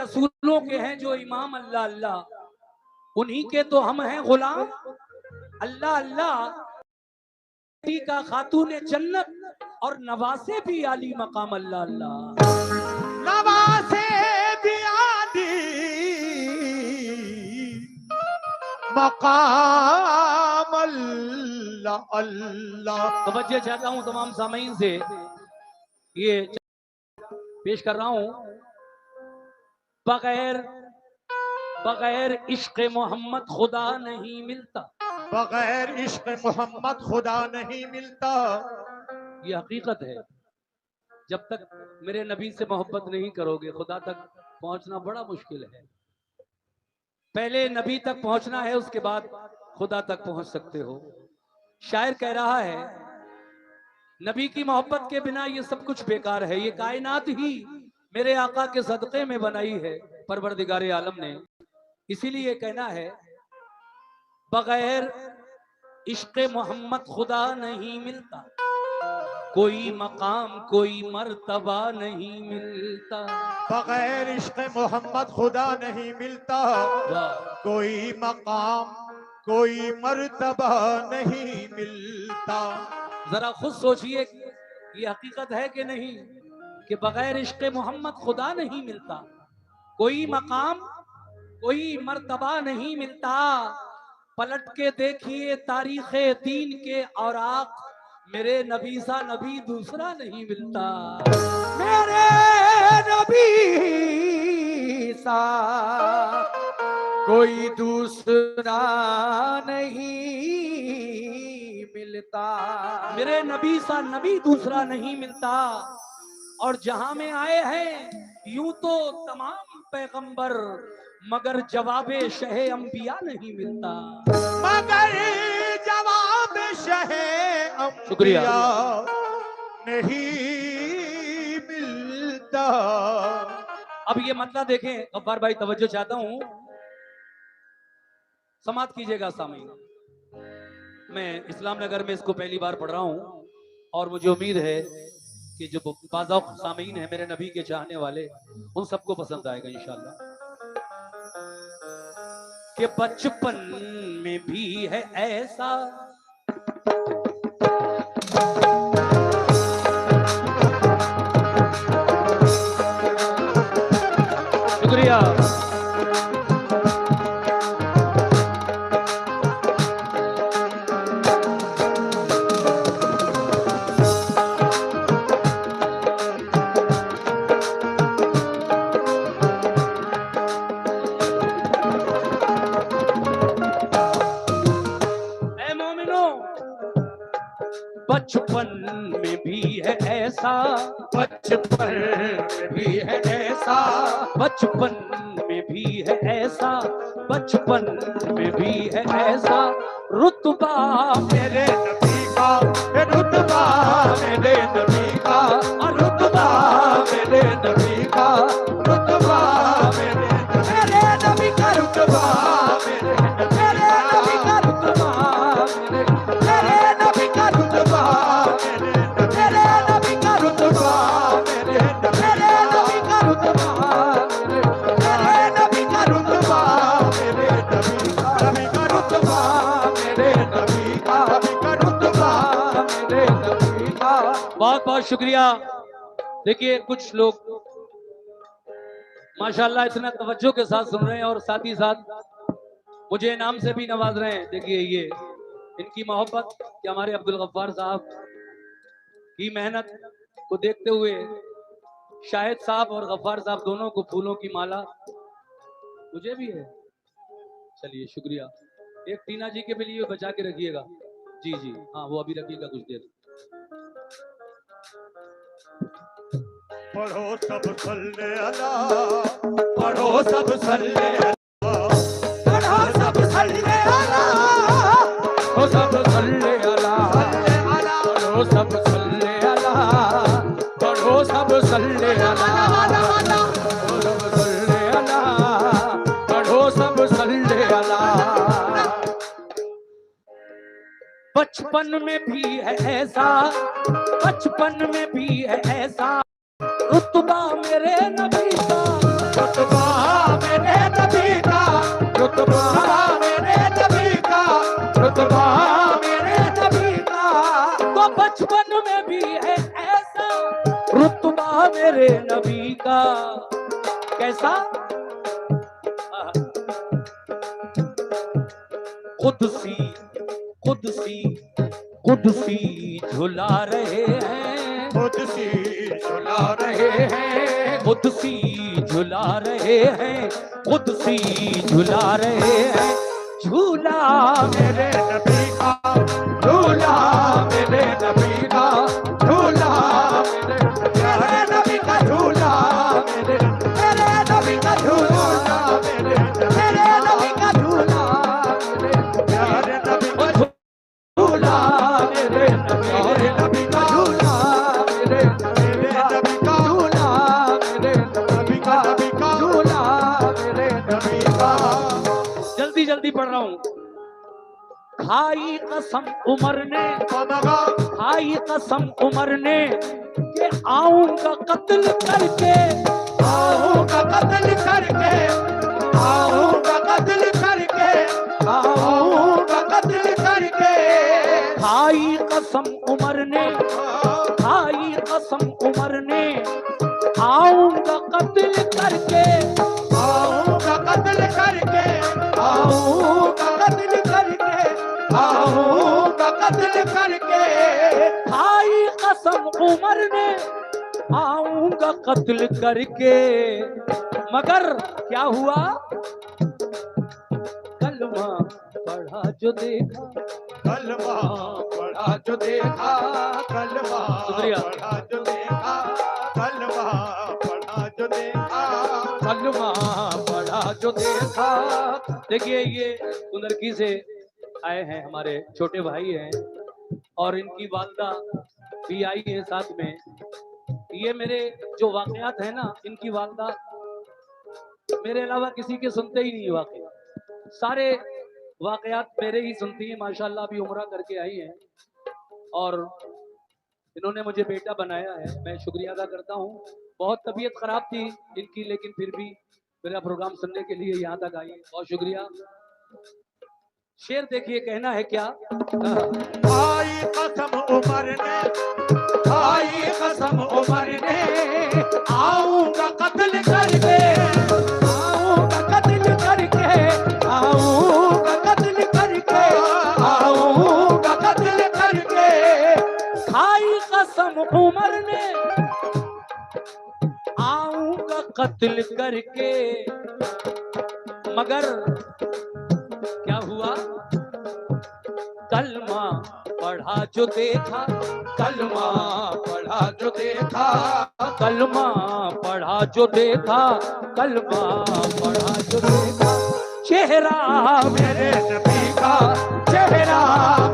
रसूलों के हैं जो इमाम अल्लाह अल्लाह, उन्हीं के तो हम हैं गुलाम। अल्लाह अल्लाह का खातून जन्नत और नवासे भी आली मकाम अल्लाह अल्लाह, नवासे भी आली मकाम अल्लाह अल्लाह। तवज्जो चाहता हूं तमाम सामीन से, ये पेश कर रहा हूं। बगैर इश्क मोहम्मद खुदा नहीं मिलता, बगैर इश्क मोहम्मद खुदा नहीं मिलता। ये हकीकत है। जब तक मेरे नबी से मोहब्बत नहीं करोगे खुदा तक पहुंचना बड़ा मुश्किल है। पहले नबी तक पहुंचना है, उसके बाद खुदा तक पहुंच सकते हो। शायर कह रहा है नबी की मोहब्बत के बिना ये सब कुछ बेकार है। ये कायनात ही मेरे आका के सदक़े में बनाई है परवरदिगारे आलम ने। इसीलिए कहना है बगैर इश्क मोहम्मद खुदा नहीं मिलता, कोई मकाम कोई मर्तबा नहीं मिलता। बगैर इश्क मोहम्मद खुदा नहीं मिलता, कोई मकाम कोई मर्तबा नहीं मिलता। जरा खुद सोचिए ये हकीकत है कि नहीं कि बगैर इश्क मोहम्मद खुदा नहीं मिलता, कोई मकाम कोई मर्तबा नहीं मिलता। पलट के देखिए तारीखे दीन के औराक, मेरे नबी सा नबी दूसरा नहीं मिलता। मेरे नबी सा कोई दूसरा नहीं मिलता। मेरे नबी सा नबी दूसरा नहीं मिलता। और जहां में आए हैं यूं तो तमाम पैगंबर, मगर जवाबे शहे अंबिया नहीं मिलता। मगर जवाब शहे अंबिया नहीं मिलता। अब ये मतलब देखें गफ्फार भाई, तवज्जो चाहता हूं, समात कीजिएगा सामीन। मैं इस्लाम नगर में इसको पहली बार पढ़ रहा हूं और मुझे उम्मीद है कि जो बाज़ौक़ सामीन है मेरे नबी के चाहने वाले, उन सबको पसंद आएगा इंशाअल्लाह। कि बचपन में भी है ऐसा, शुक्रिया। बचपन में भी है ऐसा, बचपन में भी है ऐसा, बचपन में भी है ऐसा, बचपन में भी है ऐसा रुतबा मेरे नबी का, रुतबा मेरे नबी का, रुतबा मेरे नबी का, रुतबा मेरे नबी का, रुतबा मेरे नबी का, रुतबा मेरे नबी का, रुतबा मेरे नबी का, रुतबा मेरे नबी का, रुतबा मेरे नबी का, रुतबा मेरे नबी का, रुतबा मेरे नबी का, रुतबा मेरे नबी का। बहुत बहुत शुक्रिया। देखिए कुछ लोग माशाल्लाह इतना तवज्जो के साथ सुन रहे हैं और साथ ही साथ मुझे इनाम से भी नवाज रहे हैं। देखिए ये इनकी मोहब्बत कि हमारे अब्दुल गफ्फार साहब की मेहनत को देखते हुए शाहिद साहब और गफ्फार साहब दोनों को फूलों की माला मुझे भी है। चलिए शुक्रिया। एक टीना जी के लिए बचा के रखिएगा। जी जी हाँ, वो अभी रखिएगा कुछ देर। पढ़ो सब सल्ले अला, पढ़ो सब सल्ले अला, पढ़ो सब सल्ले अला, पढ़ो सब सल्ले अला, पढ़ो सब सल्ले अला, पढ़ो सब सल्ले अला, पढ़ो सब सल्ले अला। बचपन में भी है ऐसा, बचपन में भी है ऐसा रुतबा मेरे नबी का, रुतबा कैसा? कुदसी कुदसी कुदसी झुला रहे हैं, कुदसी झुला रहे हैं, कुदसी झुला रहे हैं, कुदसी झुला रहे हैं। झूला मेरे नबी का, झूला मेरे नबी का, झूला मेरे नबी का, झूला मेरे नबी का, झूला मेरे नबी का, झूला प्यारे नबी का झूला मेरे नबी का, झूला मेरे नबी का, झूला मेरे नबी का, झूला मेरे नबी का। जल्दी जल्दी पढ़ रहा हूँ। खाई कसम उमर ने, खाई कसम उमर ने कि आऊंगा कत्ल करके, आऊंगा कत्ल करके, आऊंगा कत्ल करके, आऊंगा कत्ल करके। खाई कसम उमर ने, खाई कसम उमर ने आऊंगा कत्ल करके, आऊंगा कत्ल करके, आऊंगा कत्ल करके, आऊंगा कत्ल करके। खाई कसम उमर ने आऊंगा कत्ल करके। मगर क्या हुआ? कलमा पढ़ा जो देखा, कलमा पढ़ा जो देखा, कलमा शुक्रिया। पढ़ा जो देखा, कलमा पढ़ा जो देखा। कलमा पढ़ा जो देखा। देखिए ये कुंदरकी से आए हैं, हमारे छोटे भाई हैं और इनकी वालदा भी आई है साथ में। ये मेरे जो वाकयात है ना, इनकी वालदा मेरे अलावा किसी के सुनते ही नहीं वाकया, सारे वाकयात मेरे ही सुनती है। माशाल्लाह अभी उम्रा करके आई हैं और इन्होंने मुझे बेटा बनाया है, मैं शुक्रिया अदा करता हूँ। बहुत तबीयत खराब थी इनकी, लेकिन फिर भी मेरा प्रोग्राम सुनने के लिए यहाँ तक आई, बहुत शुक्रिया। शेर देखिए, कहना है क्या? आई कसम उमर ने, आई कसम उमर ने, आऊंगा कत्ल करके, आऊंगा कत्ल करके, आऊंगा कत्ल करके, आऊंगा कत्ल करके। खाई कसम उमर ने आऊंगा कत्ल करके। मगर क्या हुआ? कलमा पढ़ा जो देखा, कलमा पढ़ा जो देखा, कलमा पढ़ा जो देखा, कलमा पढ़ा जो देखा। चेहरा मेरे नबी का, चेहरा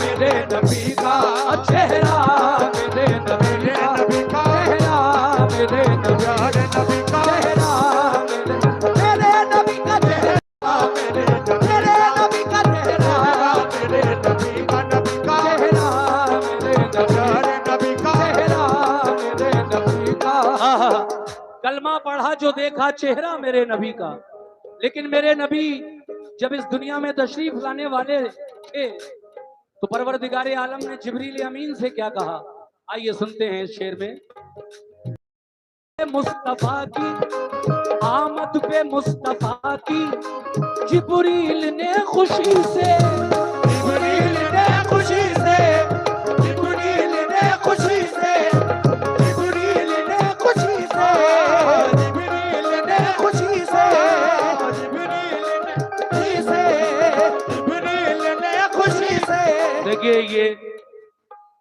मेरे नबी का, चेहरा मेरे नबी का, नबी का, चेहरा मेरे नबी प्यारे नबी का, चेहरा मेरे नबी का, चेहरा मेरे मेरे नबी का, चेहरा मेरे नबी का, नबी का, चेहरा मेरे नबी प्यारे नबी का, चेहरा मेरे नबी का। कलमा पढ़ा जो देखा, चेहरा मेरे नबी का। लेकिन मेरे नबी जब इस दुनिया में तशरीफ लाने वाले थे तो परवरदिगारे आलम ने जिब्रील अमीन से क्या कहा? आइए सुनते हैं इस शेर में। मुस्तफा की आमद पे मुस्तफा की जिब्रील ने खुशी से, जिब्रील ने खुशी से, जिब्रील ने खुशी से, जिब्रील ने खुशी से, जिब्रील ने खुशी से, जिब्रील ने खुशी से, जिब्रील ने खुशी से। देखिए ये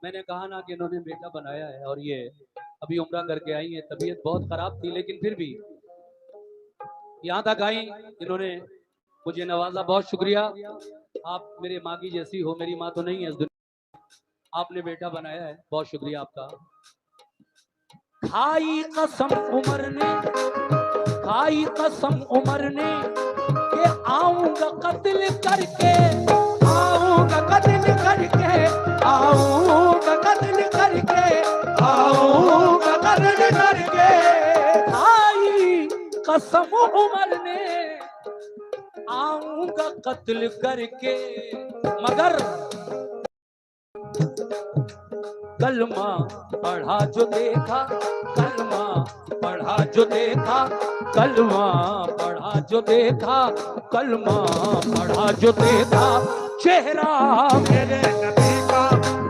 मैंने कहा ना कि इन्होंने बेटा बनाया है और ये अभी उम्रा करके आई है। तबीयत बहुत खराब थी लेकिन फिर भी यहाँ तक आई, इन्होंने मुझे नवाजा, बहुत शुक्रिया। आप मेरे माँ की जैसी हो, मेरी माँ तो नहीं है इस दुनिया, आपने बेटा बनाया है, बहुत शुक्रिया आपका। खाई कसम उमर ने, खाई कसम उमर ने कि आऊंगा कत्ल करके, आऊंगा कत्ल करके, आऊंगा कत्ल करके, आऊंगा कत्ल करके। खाई कसम उमर ने आऊंगा कत्ल करके। मगर कलमा पढ़ा जो देखा, कलमा पढ़ा जो देखा, कलमा पढ़ा जो देखा, कलमा पढ़ा जो देखा, चेहरा मेरे नबी का,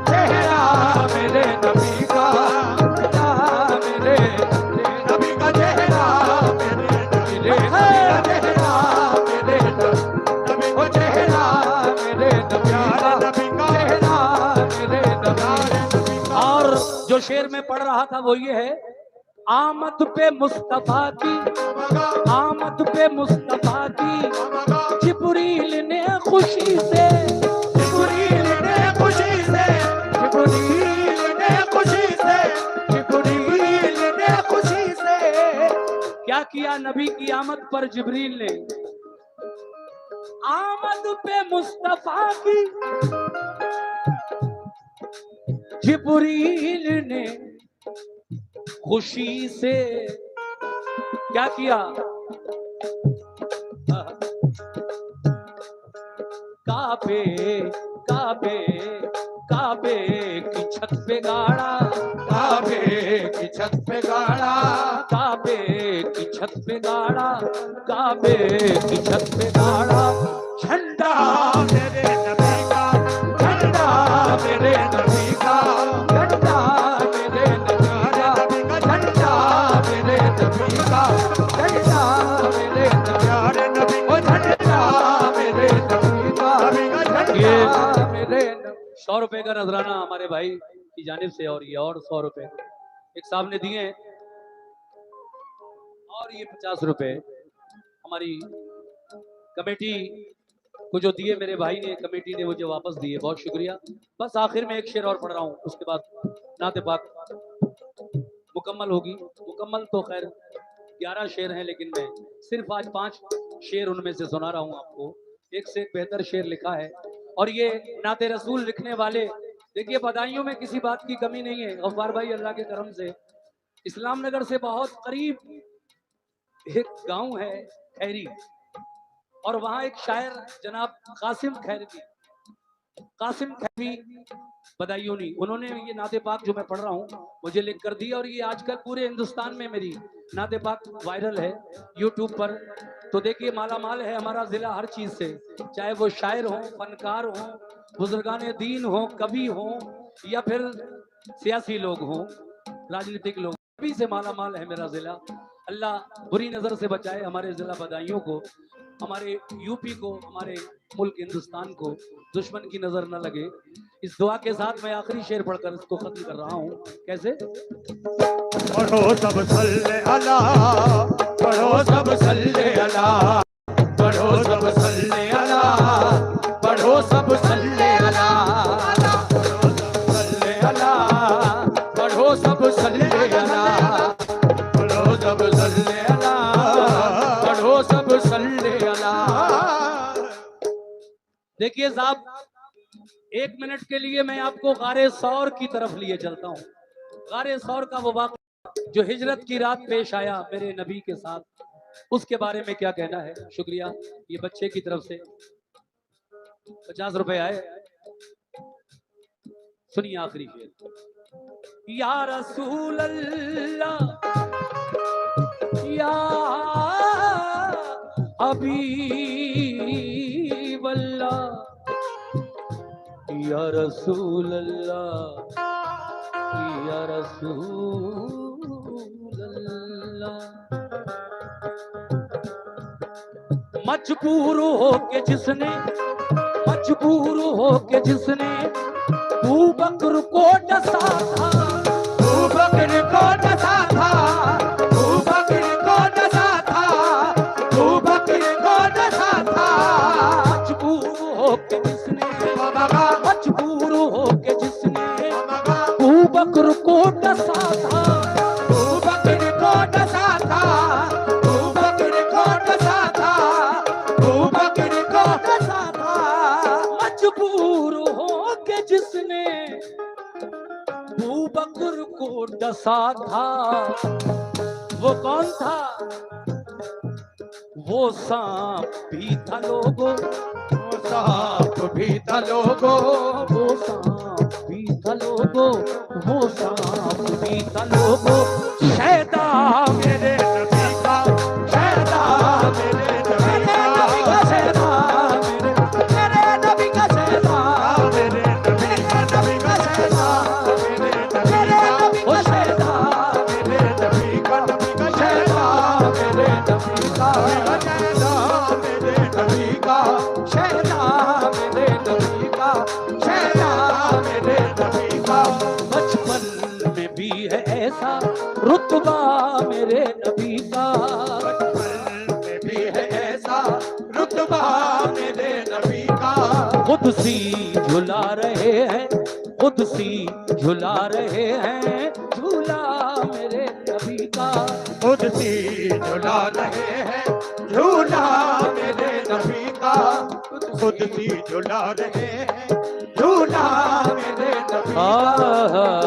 चेहरा मेरे नबी का, मेरे नबी का चेहरा, मेरे नबी का चेहरा, मेरे नबी वो चेहरा मेरे नबी का, नबी का चेहरा मेरे नबी नबी का। और जो शेर में पढ़ रहा था वो ये है, आमद पे मुस्तफा की, आमद पे मुस्तफा की, जिब्रील ने खुशी से, जिब्रील ने खुशी से, जिब्रील ने खुशी से, जिब्रील ने खुशी से क्या किया नबी की आमद पर जिब्रील ने, आमद पे मुस्तफा की, जिब्रील ने खुशी से क्या किया, काबे काबे काबे की छत पे गाड़ा, काबे की छत पे गाड़ा, काबे की छत पे गाड़ा, काबे की छत पे गाड़ा, झंडा मेरे नबी का, झंडा मेरे नबी का, झंडा मेरे नबी का, झंडा मेरे नबी का, झंडा मेरे प्यारे नबी ओ झंडा मेरे नबी का, झंडा मेरे 100 रुपए का नजराना हमारे भाई की जानिब से, और ये और 100 रुपए एक साहब ने दिए, और ये 50 रुपए हमारी कमेटी को जो दिए मेरे भाई ने, कमेटी ने मुझे वापस दिए, बहुत शुक्रिया। बस आखिर में एक शेर और पढ़ रहा हूँ, उसके बाद नाते पाक मुकम्मल होगी। मुकम्मल तो खैर 11 शेर हैं, लेकिन मैं सिर्फ आज 5 शेर उनमें से सुना रहा हूँ आपको। एक से एक बेहतर शेर लिखा है, और ये नाते रसूल लिखने वाले, देखिए बधाइयों में किसी बात की कमी नहीं है। गफ्फार भाई अल्लाह के करम से इस्लाम नगर से बहुत करीब एक गांव है खैरी, और वहां एक शायर जनाब कासिम खैरवी, कासिम खैरवी बदायूनी, उन्होंने ये नाते पाक जो मैं पढ़ रहा हूँ मुझे लिख कर दी, और ये आजकल पूरे हिंदुस्तान में मेरी नाते पाक वायरल है यूट्यूब पर। तो देखिए माला माल है हमारा जिला हर चीज से, चाहे वो शायर हो, फनकार हो, बुजुर्गान दीन हो, कवि हो, या फिर सियासी लोग हो, राजनीतिक लोग, सभी से माला माल है मेरा जिला। अल्लाह बुरी नजर से बचाए हमारे जिला बदायूं को, हमारे यूपी को, हमारे मुल्क हिंदुस्तान को दुश्मन की नजर न लगे। इस दुआ के साथ मैं आखिरी शेर पढ़कर इसको खत्म कर रहा हूँ। कैसे? पढ़ो सब सल्ले अला, पढ़ो सब सल्ले अला, पढ़ो सब सल्ले अला, पढ़ो सब सल्ले अला, सल्ले अला, पढ़ो सब सल्ले अला, पढ़ो सब सल्ले अला, पढ़ो सब सल्ले अला। देखिए साहब, 1 मिनट के लिए मैं आपको गारे सौर की तरफ लिए चलता हूँ। गारे सौर का वो वाक़या जो हिजरत की रात पेश आया मेरे नबी के साथ, उसके बारे में क्या कहना है। शुक्रिया। ये बच्चे की तरफ से 50 रुपए आए। सुनिए आखिरी शेर। या रसूल अल्लाह, या हबीब अल्लाह, या रसूल अल्लाह, या रसूल अल्लाह। मजबूर हो के जिसने, मजबूर हो के जिसने अबू बकर को डसा था, अबू बकर को डसा था, अबू बकर को डसा था, अबू बकर को डसा था। मजबूर हो के जिसने, मजबूर हो के जिसने अबू बकर को डसा था, अबू बकर को डसा था, अबू बकर को डसा था, अबू बकर को डसा था। मजबूर हो के जिसने अबू बकर को डसा था, वो कौन था? वो सांप भी था लोगों, सांप भी था लोगों, वो सांप भी था लोगों, वो सांप भी था लोगों। शैतान मेरे नबी का शहना मेरे नबी का, शहना मेरे नबी का, शहना मेरे नबी का। बचपन में भी है ऐसा रुतबा मेरे नबी का, बचपन में भी है ऐसा रुतबा मेरे नबी का। कुदसी झुला रहे हैं, कुदसी झुला रहे हैं झूला मेरे नबी का। कुदसी झूला रहे हैं झूला मेरे नबी का, कुदसी झूला रहे हैं झूला मेरे नबी का।